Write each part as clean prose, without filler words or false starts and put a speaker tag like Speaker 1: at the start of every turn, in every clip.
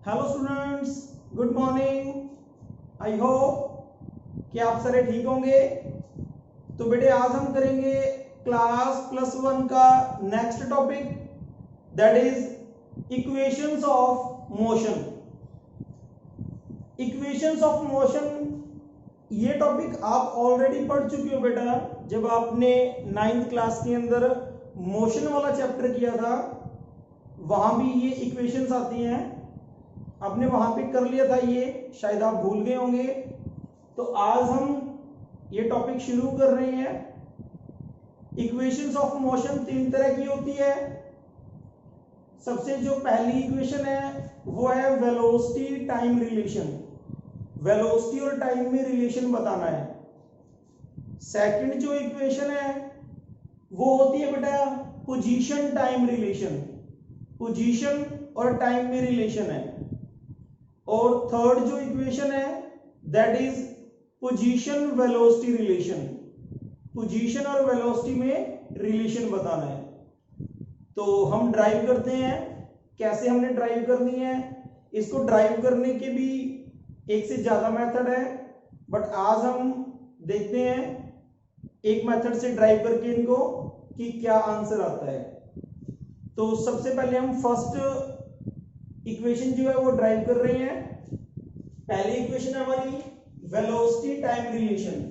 Speaker 1: Hello students, good morning. I hope कि आप सारे ठीक होंगे। तो बेटे आज हम करेंगे क्लास +1 का next topic, that is equations of motion. Equations of motion ये टॉपिक आप ऑलरेडी पढ़ चुके हो बेटा, जब आपने 9th क्लास के अंदर मोशन वाला चैप्टर किया था, वहां भी ये इक्वेशंस आती हैं। आपने वहां पे कर लिया था, ये शायद आप भूल गए होंगे। तो आज हम ये टॉपिक शुरू कर रहे हैं। इक्वेशंस ऑफ मोशन 3 तरह की होती है। सबसे जो पहली इक्वेशन है वो है वेलोसिटी टाइम रिलेशन। वेलोसिटी और टाइम में रिलेशन बताना है। सेकंड जो इक्वेशन है वो होती है बेटा पोजीशन टाइम रिलेशन। पोजीशन और टाइम में रिलेशन है। और थर्ड जो इक्वेशन है that is position velocity relation. Position और वेलोसिटी में रिलेशन बताना है। तो हम ड्राइव करते हैं। कैसे हमने ड्राइव करनी है, इसको ड्राइव करने के भी एक से ज्यादा मेथड है, बट आज हम देखते हैं एक मेथड से ड्राइव करके इनको कि क्या आंसर आता है। तो सबसे पहले हम फर्स्ट इक्वेशन जो है वो ड्राइव कर रहे हैं। पहली इक्वेशन है हमारी velocity time relation.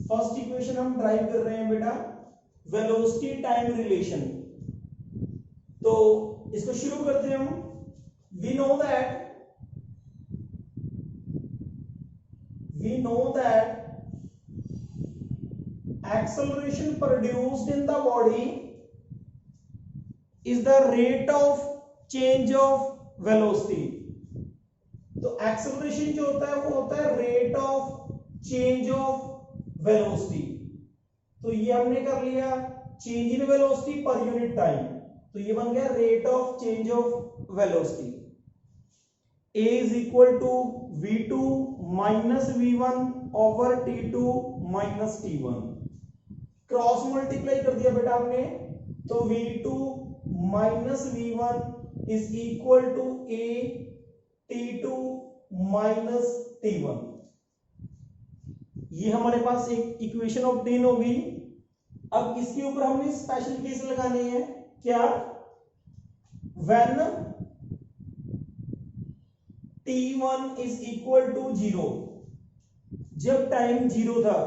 Speaker 1: First equation हम ड्राइव कर रहे हैं बेटा वेलोसिटी टाइम रिलेशन। तो इसको शुरू करते हैं हम। We know that acceleration produced in the body is the rate of change of velocity। तो एक्सेलरेशन जो होता है वो होता है rate of change of velocity. तो ये हमने कर लिया change in velocity per unit time, तो ये बन गया rate of change of velocity. A is equal to v2 minus v1 over t2 minus t1। Cross multiply कर दिया बेटा हमने, तो v2 minus v1 is equal to a t2 minus t1। ये हमारे पास एक इक्वेशन ऑब्टेन होगी। अब इसके ऊपर हमने स्पेशल केस लगाने हैं। क्या? When t1 is equal to 0, जब टाइम 0 था,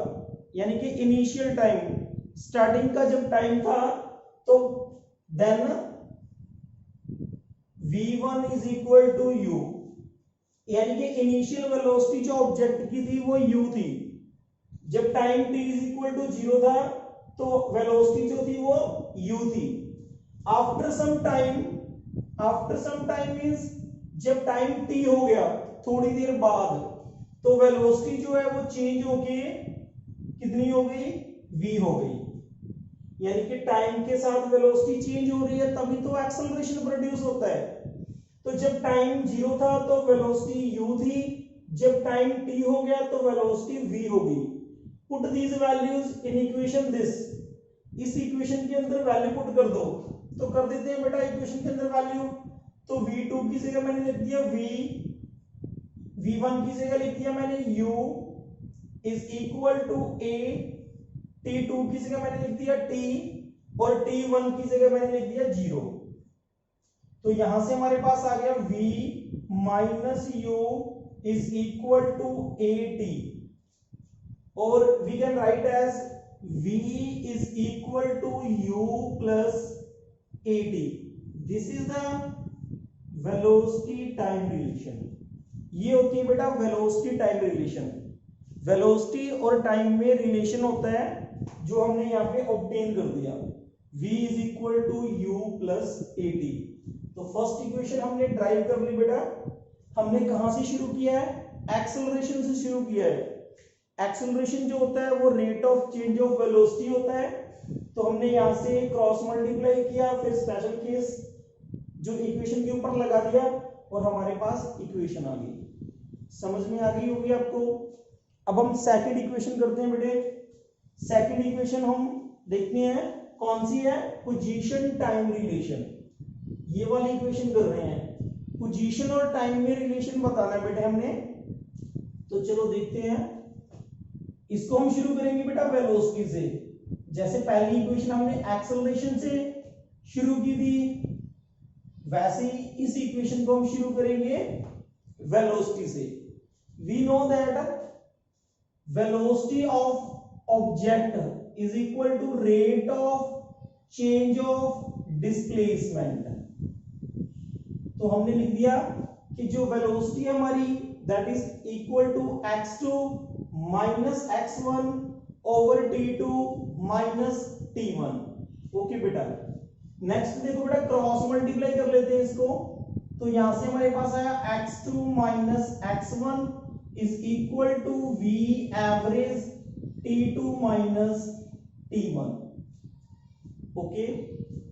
Speaker 1: यानी कि इनिशियल टाइम, स्टार्टिंग का जब टाइम था, तो then v1 is equal to u, यानी कि इनिशियल वेलोसिटी जो ऑब्जेक्ट की थी वो u थी। जब time t is equal to 0 था तो वेलोसिटी जो थी वो u थी। आफ्टर सम टाइम मींस जब टाइम t हो गया थोड़ी देर बाद, तो वेलोसिटी जो है वो चेंज होके कितनी हो गई? v हो गई। यानी कि टाइम के साथ वेलोसिटी चेंज हो रही है तभी तो एक्सेलरेशन प्रोड्यूस होता है। तो जब टाइम 0 था तो वेलोसिटी u थी, जब टाइम t हो गया तो वेलोसिटी v हो गई। Put these values in equation this. इस इक्वेशन के अंदर वैल्यू पुट कर दो। तो कर देते हैं बेटा इक्वेशन के अंदर वैल्यू। तो v2 की जगह मैंने लिख दिया v, v1 की जगह लिख दिया मैंने u is equal to a, t2 की जगह मैंने लिख दिया t, और t1 की जगह मैंने लिख दिया 0। तो यहां से हमारे पास आ गया v minus u is equal to at, और we can write as v is equal to u plus at। This is the velocity time relation. ये होती है बेटा वेलोसिटी टाइम रिलेशन। वेलोसिटी और टाइम में रिलेशन होता है जो हमने यहाँ पे ऑब्टेन कर दिया, v is equal to u plus at। तो फर्स्ट इक्वेशन हमने ड्राइव कर ली बेटा। हमने कहां से शुरू किया है? एक्सेलरेशन से शुरू किया है। एक्सेलरेशन जो होता है वो rate of change of velocity होता है। तो हमने यहां से क्रॉस मल्टीप्लाई किया, फिर स्पेशल केस जो इक्वेशन के ऊपर लगा दिया, और हमारे पास इक्वेशन आ गई। समझ में आ गई होगी आपको। अब हम सेकंड इक्वेशन करते हैं बेटे। सेकंड इक्वेशन हम देखते हैं कौन सी है? Position time relation. ये वाली इक्वेशन कर रहे हैं। पोजीशन और टाइम में रिलेशन बताना है बेटा हमने। तो चलो देखते हैं, इसको हम शुरू करेंगे बेटा वेलोसिटी से। जैसे पहली इक्वेशन हमने एक्सेलरेशन से शुरू की थी, वैसे ही इस इक्वेशन को हम शुरू करेंगे वेलोसिटी से। We know that velocity of object is equal to rate of change of displacement. तो हमने लिख दिया कि जो वेलोसिटी है हमारी that is equal to x2 minus x1 over t2 minus t1। Okay बेटा, नेक्स्ट देखो बेटा क्रॉस मल्टीप्लाई कर लेते हैं इसको। तो यहां से हमारे पास आया x2 minus x1 is equal to v average t2 minus t1। Okay,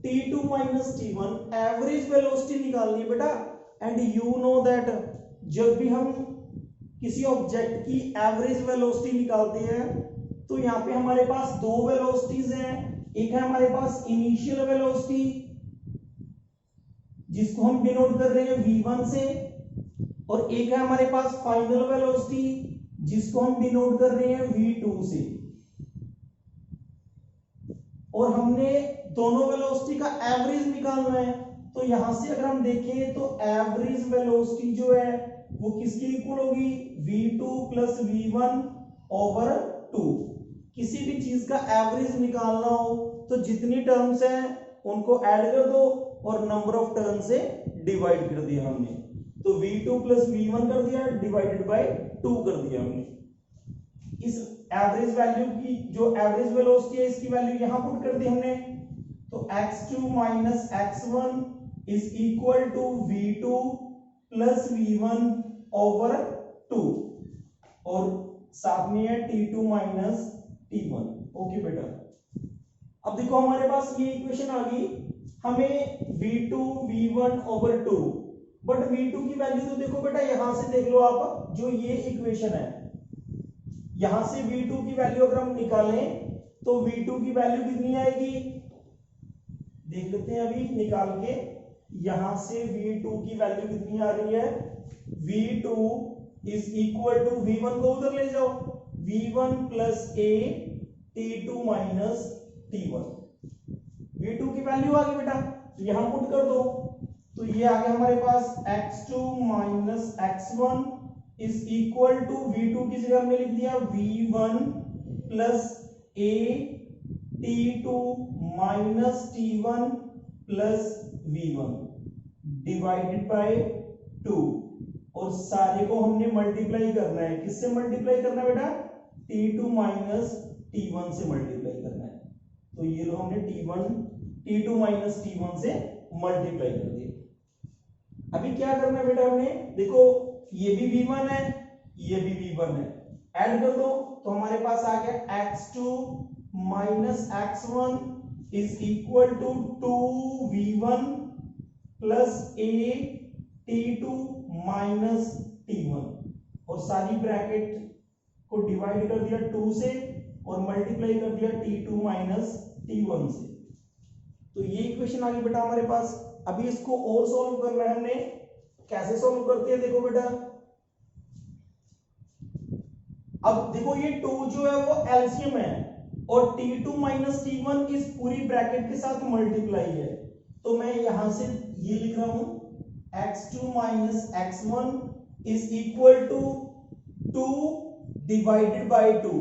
Speaker 1: t2 minus t1 average velocity निकालनी है बेटा। एंड यू नो दैट जब भी हम किसी ऑब्जेक्ट की एवरेज वेलोसिटी निकालते हैं तो यहाँ पे हमारे पास दो वेलोसिटीज हैं। एक है हमारे पास इनिशियल वेलोसिटी जिसको हम डिनोट कर रहे हैं v1 से, और एक है हमारे पास फाइनल वेलोसिटी जिसको हम डिनोट कर रहे हैं v2 से। और हमने दोनों वेलोसिटी का एवरेज निकालना है। तो यहां से अगर हम देखें तो एवरेज वेलोसिटी जो है वो किसके इक्वल होगी, v2 प्लस v1 ओवर 2। किसी भी चीज का एवरेज निकालना हो तो जितनी टर्म्स हैं उनको ऐड कर दो और नंबर ऑफ टर्म से डिवाइड कर दिया हमने। तो v2 प्लस v1 कर दिया डिवाइडेड बाय 2 कर दिया हमने। इस एवरेज वैल्यू की जो एवरेज वेलोसिटी है इसकी वैल्यू यहां पुट कर दी हमने। तो x2 minus x1 is equal to v2 plus v1 over 2 और साथ में है t2 माइनस t1। ओके बेटा, अब देखो हमारे पास ये इक्वेशन आ गई। हमें v2 v1 over 2, but v2 की वैल्यू तो देखो बेटा यहां से देख लो आप, जो ये इक्वेशन है यहां से v2 की वैल्यू अगर हम निकालें तो v2 की वैल्यू कितनी आएगी, देख लेते हैं अभी निकाल के। यहां से v2 की वैल्यू कितनी आ रही है, v2 is equal to v1 को उधर ले जाओ, v1 plus a t2 minus t1। v2 की वैल्यू आ गई बेटा, तो यहां पुट कर दो। तो ये आ गया हमारे पास x2 minus x1 is equal to v2 की जगह हमने लिख दिया v1 plus a t2 minus t1 plus v1 divided by 2। और सारे को हमने मल्टीप्लाई करना है, किससे मल्टीप्लाई करना है बेटा, t2 माइनस t1 से मल्टीप्लाई करना है। तो ये लो हमने t2 माइनस t1 से मल्टीप्लाई कर दिया। अभी क्या करना है बेटा हमने, देखो ये भी v1 है ये भी v1 है, ऐड कर दो तो हमारे पास आ गया x2 minus x1 is equal to 2v1 plus a t2 minus t1। और सारी ब्रैकेट को डिवाइड कर दिया 2 से और मल्टीप्लाई कर दिया t2 माइनस t1 से। तो ये इक्वेशन आ गई बेटा हमारे पास। अभी इसको और सॉल्व करना है हमने। कैसे सॉल्व करते हैं देखो बेटा, अब देखो ये 2 जो है वो एलसीएम है और t2 माइनस t1 इस पूरी ब्रैकेट के साथ मल्टीप्लाई है। तो मैं यहां से ये लिख रहा हूं x2 minus x1 is equal to 2 divided by 2।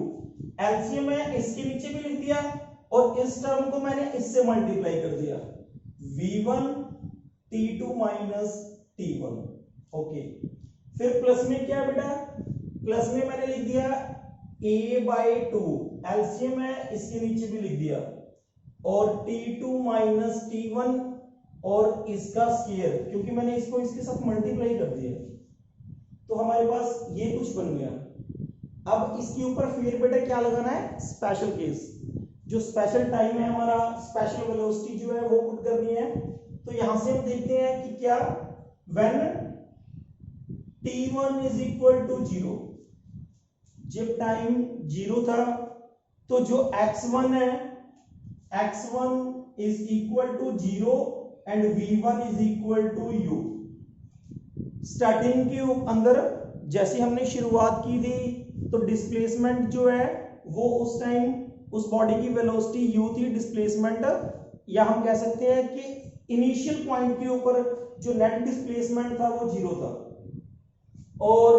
Speaker 1: LCM है, इसके नीचे भी लिख दिया और इस टर्म को मैंने इससे मल्टीप्लाई कर दिया, v1 t2 minus t1। Okay, फिर प्लस में क्या है बेटा, प्लस में मैंने लिख दिया a बाय 2, एलसीएम है इसके नीचे भी लिख दिया, और t2 माइनस t1 और इसका स्क्वायर, क्योंकि मैंने इसको इसके साथ मल्टीप्लाई कर दिया तो हमारे पास ये कुछ बन गया। अब इसके ऊपर फिर बेटा क्या लगाना है, स्पेशल केस, जो स्पेशल टाइम है हमारा, स्पेशल वेलोसिटी जो है वो पुट करनी है। तो यहां से हम देखते हैं कि क्या when t1 is equal to 0, जब टाइम 0 था तो जो x1 है, x1 is equal to 0 and v1 is equal to u। Starting के अंदर जैसे हमने शुरुआत की थी तो डिस्प्लेसमेंट जो है वो उस टाइम उस बॉडी की वेलोसिटी u थी डिस्प्लेसमेंट, या हम कह सकते हैं कि इनिशियल पॉइंट के ऊपर जो नेट डिस्प्लेसमेंट था वो 0 था। और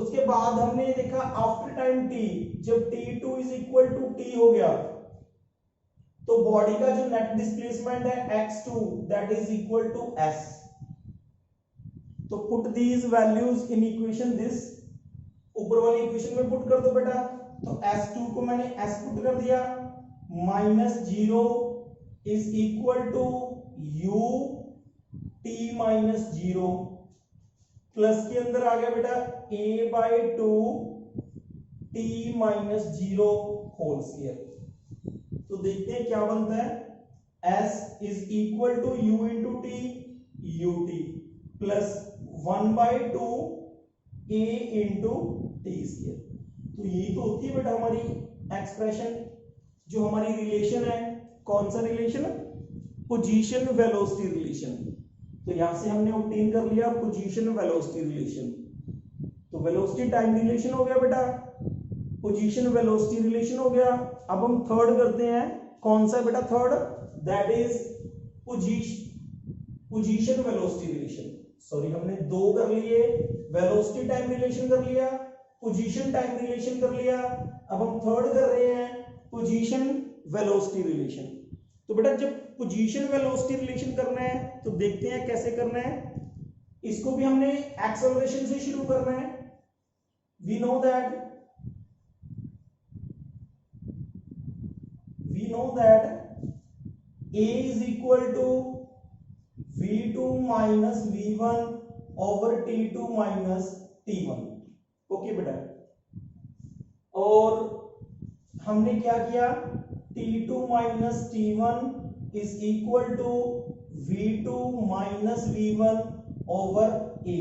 Speaker 1: उसके बाद हमने देखा आफ्टर टाइम t, जब t2 is equal to t हो गया तो बॉडी का जो नेट डिस्प्लेसमेंट है x2 that is equal to s। तो put these values in equation this, ऊपर वाली इक्वेशन में पुट कर दो बेटा। तो s2 को मैंने s पुट कर दिया, -0 is equal to u t -0, plus के अंदर आ गया बेटा a/2 t -0 होल स्क्वायर। तो देखते हैं क्या बनता है, s is equal to u into t ut plus 1/2 a into t square. तो यही तो होती है बेटा हमारी एक्सप्रेशन, जो हमारी रिलेशन है। कौन सा रिलेशन? Position velocity relation. तो यहां से हमने ऑब्टेन कर लिया पोजीशन वेलोसिटी रिलेशन। तो वेलोसिटी टाइम रिलेशन हो गया बेटा, पोजीशन वेलोसिटी रिलेशन हो गया। अब हम थर्ड करते हैं, कौन सा बेटा third? That is position velocity relation. Sorry हमने दो कर लिए, वेलोसिटी टाइम रिलेशन कर लिया, पोजीशन टाइम रिलेशन कर लिया। अब हम थर्ड कर रहे हैं पोजीशन वेलोसिटी रिलेशन। तो बेटा जब पोजीशन वेलोसिटी रिलेशन करना है तो देखते हैं कैसे करना है। इसको भी हमने एक्सेलरेशन से शुरू करना है। We know that a is equal to v2 minus v1 over t2 minus t1। Okay बेटा, और हमने क्या किया, t2 minus t1 is equal to v2 minus v1 over a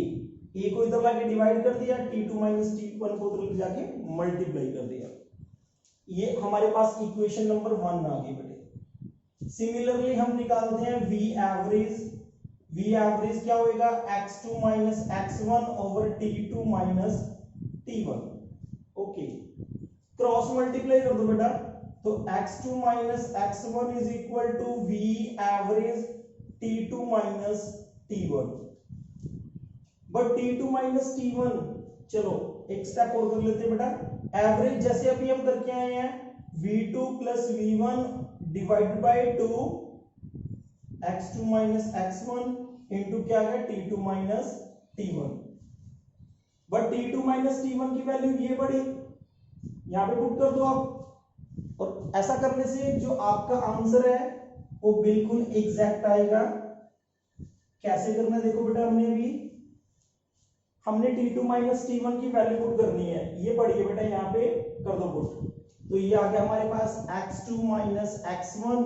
Speaker 1: को इधर लाके डिवाइड कर दिया, t2 minus t1 को उधर जाके मल्टीप्लाई कर दिया। ये हमारे पास इक्वेशन नंबर 1 आ गई बेटे। सिमिलरली हम निकालते हैं v एवरेज। v एवरेज क्या होएगा, x2 minus x1 over t2 minus t1। Okay, cross multiply कर दो बेटा। तो x2 minus x1 is equal to v average t2 minus t1। But t2 minus t1, चलो एक स्टेप और कर लेते हैं बेटा। एवरेज जैसे अभी हम करके आए हैं v2 plus v1 divided by 2 x2 minus x1 into क्या है t2 minus t1। But t2 minus t1 की वैल्यू ये बढ़ी, यहां पे पुट कर दो आप। और ऐसा करने से जो आपका आंसर है वो बिल्कुल एग्जैक्ट आएगा। कैसे करना है देखो बेटा, हमने t2 minus t1 की वैल्यू पुट करनी है। ये पढ़िए बेटा, यहाँ पे कर दो पुट। तो ये आ गया हमारे पास x2 minus x1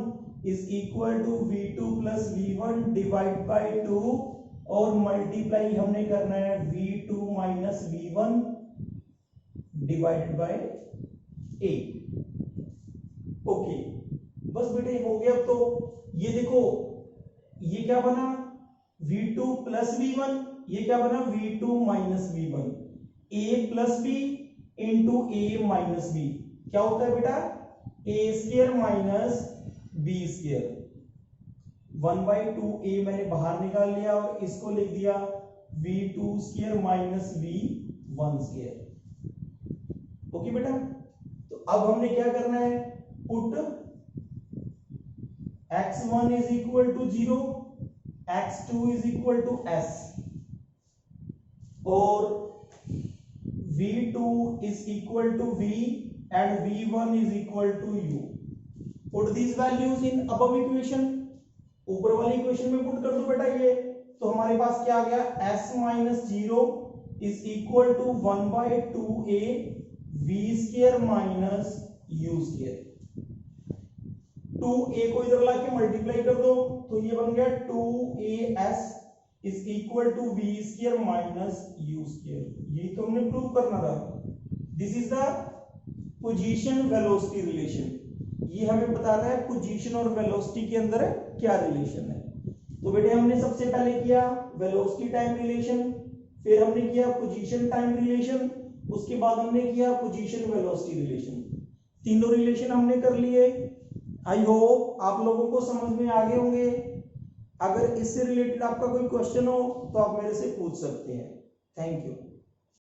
Speaker 1: is equal to v2 plus v1 divide by 2, और मल्टीप्लाई हमने करना है v2 minus v1 divided bye a। Okay, बस बेटे हो गया। तो ये देखो, ये क्या बना v2 plus v1, ये क्या बना v2 minus v1। a plus b into a minus b क्या होता है बेटा, a square minus b square. 1/2a मैंने बाहर निकाल लिया और इसको लिख दिया v2 square minus v1 square. Okay बेटा, तो अब हमने क्या करना है, put x1 is equal to 0, x2 is equal to s, और v2 is equal to v and v1 is equal to u। Put these values in above equation। ऊपर वाली इक्वेशन में पुट कर दो बेटा ये। तो हमारे पास क्या आ गया, s minus 0 is equal to 1/2a v square minus u square। 2a को इधर लाके मल्टीप्लाई कर दो, तो ये बन गया 2as is equal to v square minus u square। यही तो हमने प्रूव करना था। This is the position velocity relation. ये हमें बता रहा है पोजीशन और वेलोसिटी के अंदर क्या रिलेशन है। तो बेटे हमने सबसे पहले किया वेलोसिटी टाइम रिलेशन, फिर हमने किया पोजीशन टाइम रिलेशन, उसके बाद हमने किया पोजीशन वेलोसिटी रिलेशन। तीनों रिलेशन हमने कर लिए। आई होप आप लोगों को समझ में आ गए होंगे। अगर इससे रिलेटेड आपका कोई क्वेश्चन हो तो आप मेरे से पूछ सकते हैं। Thank you.